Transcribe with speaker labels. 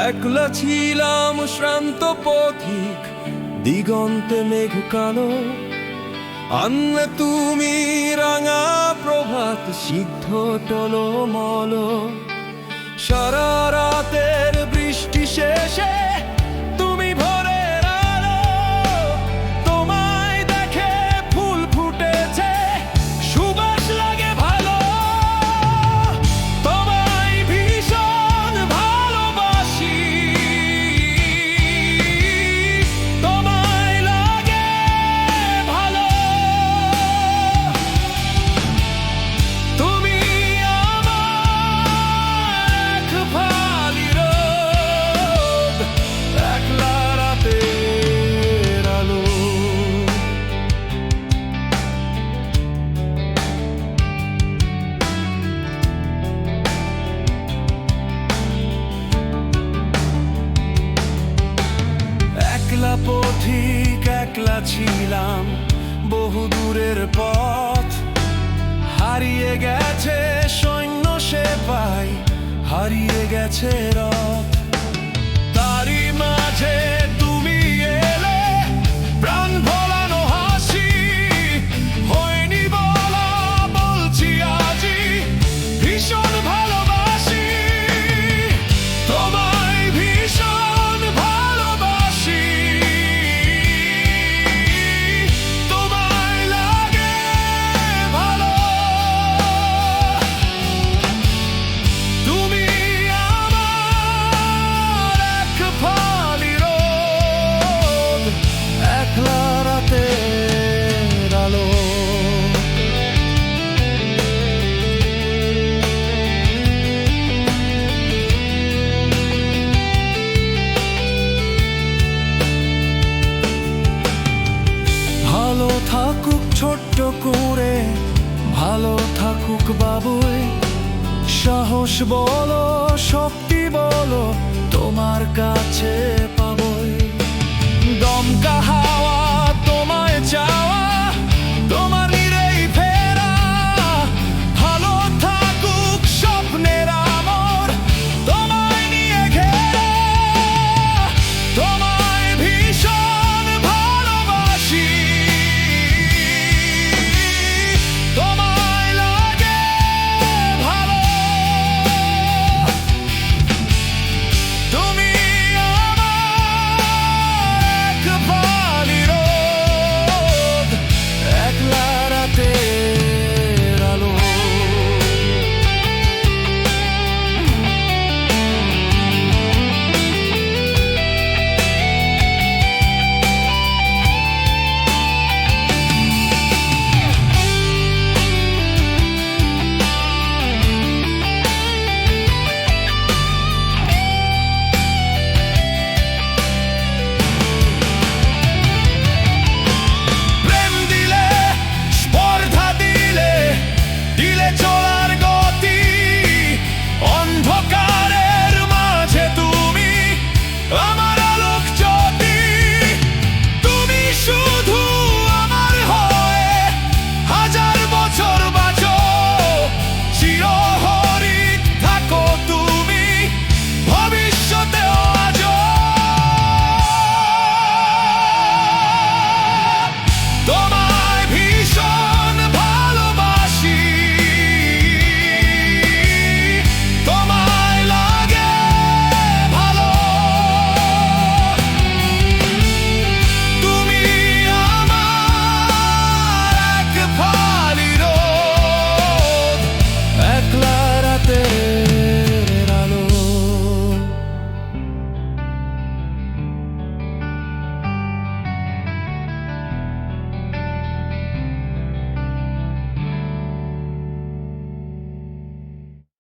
Speaker 1: একলা ছিলাম শ্রান্ত পথিক, দিগন্তে মেঘ কালো। আনলে তুমি রাঙা প্রভাত, সিদ্ধ টলমল। সারা রাতের বৃষ্টি শেষে তুমি ভোরের আলো। তোমায় দেখে ফুল ফুটেছে, সুবাস লাগে ভালো। তোমায় ভীষণ ভালোবাসি, তোমায় লাগে ভালো। তুমি আমার এক ফালি রোদ, একলা রাতের আলো। একলা পথিক, একলা ছিলাম বহু দূরের পথ। হারিয়ে গেছে সৈন্য সেপাই, হারিয়ে গেছে রথ। তারই মাঝে তুমি এলে, প্রাণ ভোলানো হাসি। হয়নি বলা, বলছি আজি, ভীষণ ভালোবাসি। তোমায় ভীষণ ভালোবাসি, তোমায় লাগে ভালো। তুমি আমার এক ফালি রোদ, একলা রাতের আলো। ভালো থাকুক ছোট্ট করে, ভালো থাকুক বাবুই। সাহস বলো, শক্তি বলো, তোমার কাছে